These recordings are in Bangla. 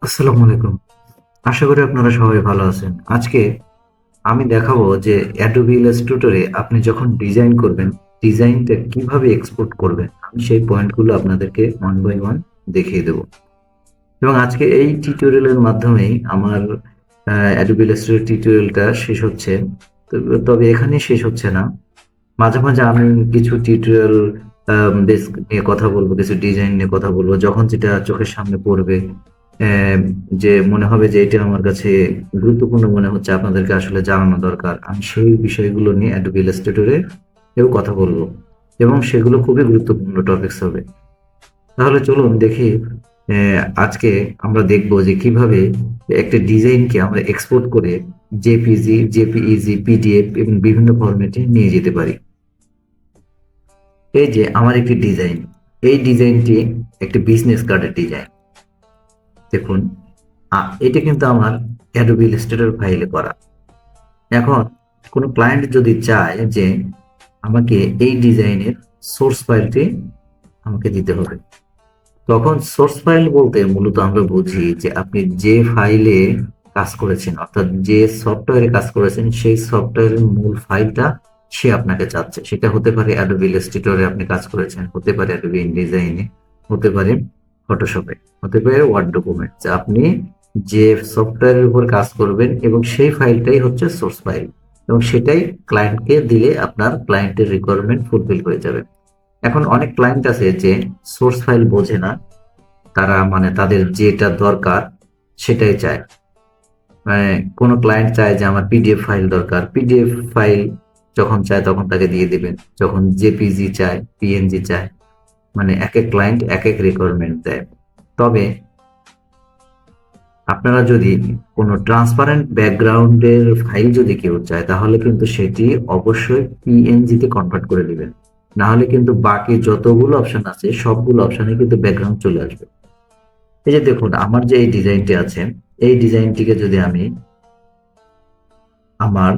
আসসালামু আলাইকুম। আশা করি আপনারা সবাই ভালো আছেন। আজকে আমি দেখাবো যে Adobe Illustrator এ আপনি যখন ডিজাইন করবেন, ডিজাইনটা কিভাবে এক্সপোর্ট করবেন। আমি সেই পয়েন্টগুলো আপনাদেরকে ওয়ান বাই ওয়ান দেখিয়ে দেব। এবং আজকে এই টিউটোরিয়ালের মাধ্যমেই আমার Adobe Illustrator টিউটোরিয়ালটা শেষ হচ্ছে। তবে এখানেই শেষ হচ্ছে না। মাঝে মাঝে আমি কিছু টিউটোরিয়াল বেস নিয়ে কথা বলবো, কিছু ডিজাইন নিয়ে কথা বলবো, যখন যেটা চোখের সামনে পড়বে, আহ, যে মনে হবে যে এটা আমার কাছে গুরুত্বপূর্ণ মনে হচ্ছে, আপনাদেরকে আসলে জানানো দরকার, আমি সেই বিষয়গুলো নিয়ে অ্যাডোবি ইলাস্ট্রেটরে এও কথা বলবো এবং সেগুলো খুবই গুরুত্বপূর্ণ টপিকস হবে। তাহলে চলুন দেখি। আজকে আমরা দেখব যে কিভাবে একটা ডিজাইনকে আমরা এক্সপোর্ট করে জেপিজি, জেপিইজি, পিডিএফ এবং বিভিন্ন ফরম্যাটে নিয়ে যেতে পারি। এই যে আমার একটি ডিজাইন, এই ডিজাইনটি একটি বিজনেস কার্ডের ডিজাইন। দেখুন, এটা কিন্তু আমার অ্যাডোবি ইলাস্ট্রেটর ফাইলে করা। এখন কোনো ক্লায়েন্ট যদি চায় যে আমাকে এই ডিজাইনের সোর্স ফাইলটি আমাকে দিতে হবে, তখন সোর্স ফাইল বলতে মূলত আমরা বুঝি যে আপনি যে ফাইলে কাজ করেছেন, অর্থাৎ যে সফটওয়্যারে কাজ করেছেন, সেই সফটওয়্যারের মূল ফাইলটা সে আপনাকে চাচ্ছে। সেটা হতে পারে অ্যাডোবি ইলাস্ট্রেটরে আপনি কাজ করেছেন, হতে পারে অ্যাডোবি ইনডিজাইনে, হতে পারে ফটোশপে, হতে পারে ওয়ার্ড ডকুমেন্ট। আপনি যে সফটওয়্যারের উপর কাজ করবেন এবং সেই ফাইলটাই হচ্ছে সোর্স ফাইল, এবং সেটাই ক্লায়েন্টকে দিলে আপনার ক্লায়েন্টের রিকোয়ারমেন্ট ফুলফিল হয়ে যাবে। এখন অনেক ক্লায়েন্ট আছে যে সোর্স ফাইল বোঝে না, তারা মানে তাদের যেটা দরকার সেটাই চায়। মানে কোনো ক্লায়েন্ট চায় যে আমার পিডিএফ ফাইল দরকার, পিডিএফ ফাইল যখন চায় তখন তাকে দিয়ে দিবেন। যখন জেপিজি চায়, পিএনজি চায়, মানে এক এক ক্লায়েন্ট এক এক রিকোয়ারমেন্ট দেয়। তবে আপনারা যদি কোনো ট্রান্সপারেন্ট ব্যাকগ্রাউন্ডের ফাইল যদি কেউ চায়, তাহলে কিন্তু সেটি অবশ্যই পিএনজি তে কনভার্ট করে দিবেন। না হলে কিন্তু বাকি যতগুলো অপশন আছে সবগুলো অপশনে কিন্তু ব্যাকগ্রাউন্ড চলে আসবে। এই যে দেখুন, আমার যে এই ডিজাইনটি আছে, এই ডিজাইনটিকে যদি আমি আমার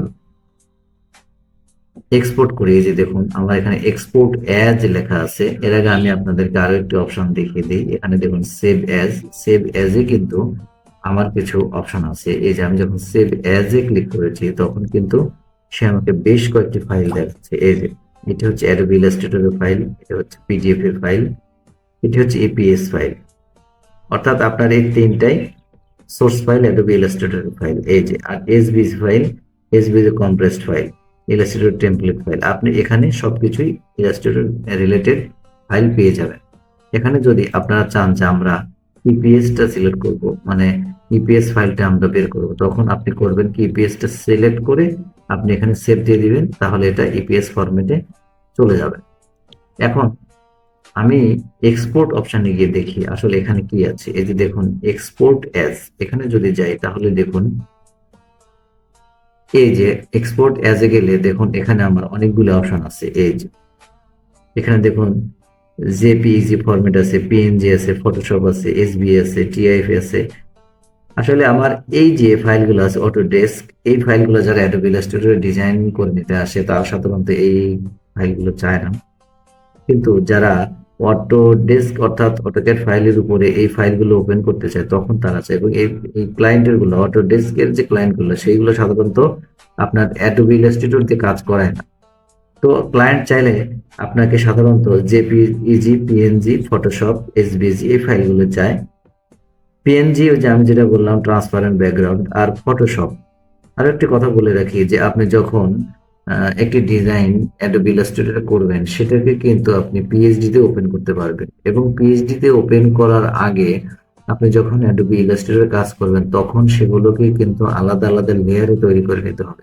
এক্সপোর্ট করি, এই যে দেখুন আমার এখানে এক্সপোর্ট অ্যাজ লেখা আছে। এর আগে আমি আপনাদেরকে আরো একটি অপশন দেখিয়ে দিই। এখানে দেখুন save as, save as a কিন্তু আমার কিছু অপশন আছে। এই যে আমি যখন সেভ অ্যাজ এ ক্লিক করেছি, তখন কিন্তু সে আমাকে বেশ কয়েকটি ফাইল দেখাচ্ছে। এই যে এটা হচ্ছে অ্যাডোবি ইলাস্ট্রেটরের ফাইল, এটা হচ্ছে পিডিএফ এর ফাইল, এটা হচ্ছে এপিএস ফাইল। অর্থাৎ আপনার এই তিনটাই source file, Adobe Illustrator file. এই যে আর SVG file, SVG compressed file, Illustrator template file. আপনি এখানে সবকিছুই ইলাস্ট্রেটর রিলেটেড ফাইল পেয়ে যাবেন। এখানে যদি আপনারা চান যে আমরা ইপিএসটা সিলেক্ট করব, মানে ইপিএস ফাইলটা আমরা বের করব, তখন আপনি করবেন কি, ইপিএসটা সিলেক্ট করে আপনি এখানে সেভ দিয়ে দিবেন, তাহলে এটা ইপিএস ফরম্যাটে চলে যাবে। এখন আমি এক্সপোর্ট অপশনে গিয়ে দেখি আসলে এখানে কি আছে। এই যে দেখুন এক্সপোর্ট অ্যাজ, এখানে যদি যাই তাহলে দেখুন এই যে এক্সপোর্ট অ্যাজ এ গেলে দেখুন এখানে আমার অনেকগুলো অপশন আছে। এই যে এখানে দেখুন জেপিইজি ফরম্যাট আছে, পিএনজি আছে, ফটোশপ আছে, এসবি আছে, টিআইএফ আছে। আসলে আমার এই যে ফাইলগুলো আছে অটোডেস্ক, এই ফাইলগুলো যারা অ্যাডোবি ইলাস্ট্রেটরে ডিজাইন করে নিতে আসে তারা সাধারণত এই ফাইলগুলো চায় না। কিন্তু যারা অটোডেস্ক অর্থাৎ অটোক্যাড ফাইলের উপরে এই ফাইলগুলো ওপেন করতে চায় তখন তারা চায়। এবং এই ক্লায়েন্টের গুলো, অটোডেস্কের যে ক্লায়েন্ট গুলো, সেইগুলো সাধারণত আপনার অ্যাডোবি ইলাস্ট্রেটর দিয়ে কাজ করায় না। তো ক্লায়েন্ট চাইলে আপনাকে সাধারণত জেপিইজি, পিএনজি, ফটোশপ, এসভিজি এই ফাইলগুলো চায়। পিএনজি ওই যে আমি যেটা বললাম ট্রান্সপারেন্ট ব্যাকগ্রাউন্ড, আর ফটোশপ। আরো একটি কথা বলে রাখি যে আপনি যখন একটি ডিজাইন অ্যাডোবি ইলাস্ট্রেটরে করবেন, সেটাকে কিন্তু আপনি পিএইচডি তে ওপেন করতে পারবেন। এবং পিএইচডি তে ওপেন করার আগে আপনি যখন অ্যাডোবি ইলাস্ট্রেটরে কাজ করবেন, তখন সেগুলোকে কিন্তু আলাদা আলাদা লেয়ারে তৈরি করে নিতে হবে।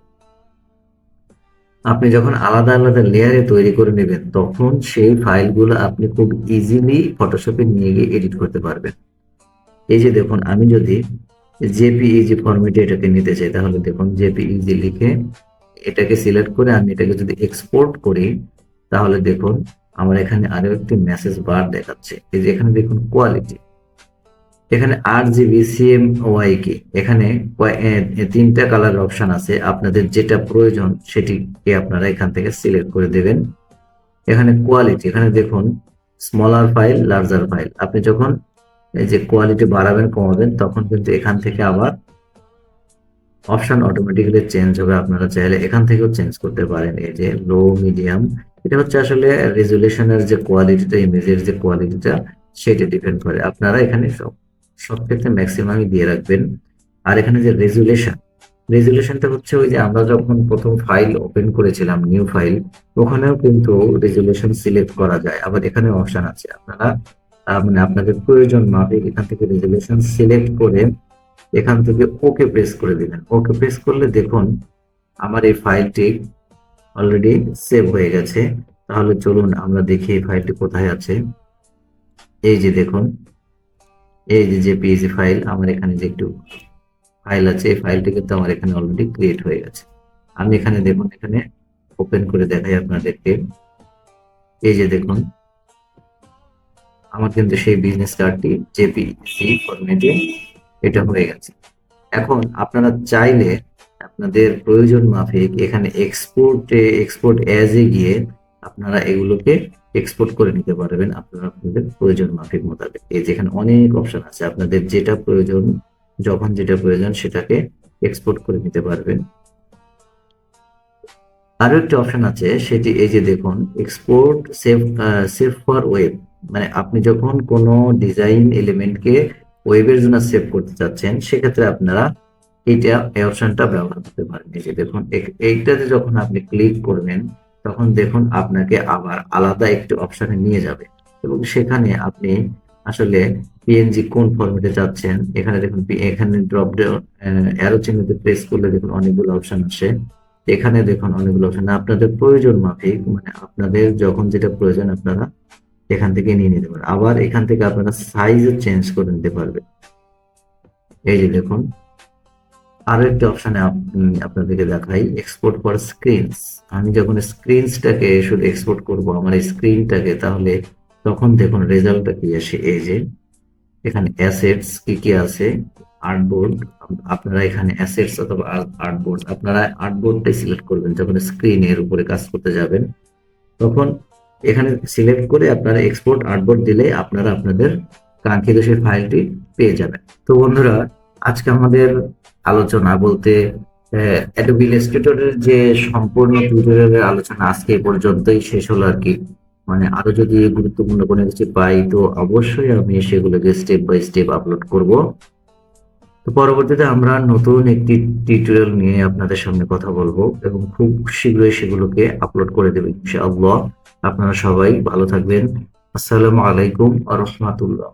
আপনি যখন আলাদা আলাদা লেয়ারে তৈরি করে নেবেন, তখন সেই ফাইলগুলো আপনি খুব ইজিলি ফটোশপে নিয়ে গিয়ে এডিট করতে পারবেন। এই যে দেখুন, আমি যদি জেপিইজি ফরম্যাটে এটাকে নিতে চাই, তাহলে দেখুন জেপিইজি লিখে এটাকে সিলেক্ট করে আমি এটাকে যদি এক্সপোর্ট করি, তাহলে দেখুন আমার এখানে আরো একটি মেসেজ বার দেখাচ্ছে। এই যে এখানে দেখুন কোয়ালিটি, এখানে RGB, CMYK, এখানে তিনটা কালার অপশন আছে। আপনাদের যেটা প্রয়োজন সেটিকে আপনারা এখান থেকে সিলেক্ট করে দেবেন। এখানে কোয়ালিটি, এখানে দেখুন স্মলার ফাইল, লার্জার ফাইল। আপনি যখন এই যে কোয়ালিটি বাড়াবেন কমাবেন, তখন কিন্তু এখান থেকে আবার অপশন অটোমেটিক্যালি চেঞ্জ হবে। আপনারা চাইলে এখান থেকেও চেঞ্জ করতে পারেন। এই যে লো মিডিয়াম, এটা হচ্ছে আসলে রেজুলেশনের যে কোয়ালিটিটা, ইমেজের যে কোয়ালিটিটা, সেটা ডিপেন্ড করে। আপনারা এখানে সব ক্ষেত্রে ম্যাক্সিমামই দিয়ে রাখবেন। আর এখানে যে রেজুলেশনটা হচ্ছে ওই যে আমরা যখন প্রথম ফাইল ওপেন করেছিলাম, নিউ ফাইল, ওখানেও কিন্তু রেজুলেশন সিলেক্ট করা যায়। আবার এখানে অপশন আছে, আপনারা মানে আপনাদের প্রয়োজন মাফিক এখান থেকে রেজুলেশন সিলেক্ট করে এখান থেকে ওকে প্রেস করে দিবেন। ওকে প্রেস করলে দেখুন আমার এই ফাইলটি অলরেডি সেভ হয়ে গেছে। তাহলে চলুন আমরা দেখি এই ফাইলটি কোথায় আছে। এই যে দেখুন, এই যে জেপিইজি ফাইল, আমার এখানে যে একটু ফাইল আছে, এই ফাইলটি কিন্তু আমার এখানে অলরেডি ক্রিয়েট হয়ে গেছে। আমি এখানে দেখুন, এখানে ওপেন করে দেখাই আপনাদেরকে। এই যে দেখুন আমার কিন্তু সেই বিজনেস কার্ডটি জেপিইজি ফরম্যাটে এটা হয়ে গেছে। এখন আপনারা চাইলে আপনাদের প্রয়োজন মাফিক এখানে এক্সপোর্ট অ্যাজ এ গিয়ে আপনারা এগুলোকে এক্সপোর্ট করে নিতে পারবেন আপনারা আপনাদের প্রয়োজন মাফিক মোতাবেক। এই যেখানে অনেক অপশন আছে, আপনাদের যেটা প্রয়োজন, যখন যেটা প্রয়োজন সেটাকে এক্সপোর্ট করে নিতে পারবেন। আরো একটা অপশন আছে, সেটি এই যে দেখুন এক্সপোর্ট সেভ ফর ওয়েব। মানে আপনি যখন কোনো ডিজাইন এলিমেন্টকে ওয়েবের জন্য সেভ করতে চাচ্ছেন, সেক্ষেত্রে আপনারা এই অপশনটা ব্যবহার করতে পারেন। এই যে দেখুন এইটাতে যখন আপনি ক্লিক করবেন, তখন দেখুন আপনাকে আবার আলাদা একটি অপশনে নিয়ে যাবে এবং সেখানে আপনি আসলে পিএনজি কোন ফরম্যাটে চাচ্ছেন, এখানে দেখুন এখানে ড্রপ ডাউন অ্যারো চিহ্নতে প্রেস করলে দেখুন অনেকগুলো অপশন আসে। এখানে দেখুন অনেকগুলো অপশন, আপনাদের প্রয়োজন মাফিক মানে আপনাদের যখন যেটা প্রয়োজন আপনারা এখান থেকে নিয়ে নিতে পারেন। আবার এখান থেকে আপনারা সাইজও চেঞ্জ করে নিতে পারবেন। এই যে দেখুন আরো একটা অপশনে আপনাদেরকে দেখাই, এক্সপোর্ট ফর স্ক্রিনস। আমি যখন স্ক্রিনসটাকে শুধু এক্সপোর্ট করব আমার এই স্ক্রিনটাকে, তাহলে তখন দেখুন রেজাল্টটা কি আসে। এই যে এখানে অ্যাসেটস কি কি আছে, আর্টবোর্ড, আপনারা এখানে অ্যাসেটস অথবা আর্টবোর্ড, আপনারা আর্টবোর্ডটাই সিলেক্ট করবেন। যখন স্ক্রিনের উপরে কাজ করতে যাবেন তখন এখানে সিলেক্ট করে আপনারা এক্সপোর্ট আর্টবোর্ড দিলে আপনারা আপনাদের কাঙ্ক্ষিত সেই ফাইলটি পেয়ে যাবেন। তো বন্ধুরা, আজকে আমাদের আলোচনা বলতে অ্যাডোবি ইলাস্ট্রেটরের যে সম্পূর্ণ টিউটোরিয়ালের আলোচনা আজকে এই পর্যন্তই শেষ হলো আর কি। মানে আরো যদি গুরুত্বপূর্ণ কোনো কিছু পাই তো অবশ্যই আমি সেগুলোকে স্টেপ বাই স্টেপ আপলোড করব। তো পরবর্তীতে আমরা নতুন একটি টিউটোরিয়াল নিয়ে আপনাদের সামনে কথা বলবো এবং খুব শীঘ্রই সেগুলোকে আপলোড করে দেব ইনশাআল্লাহ। আপনারা সবাই ভালো থাকবেন। আসসালামু আলাইকুম ওয়া রাহমাতুল্লাহ।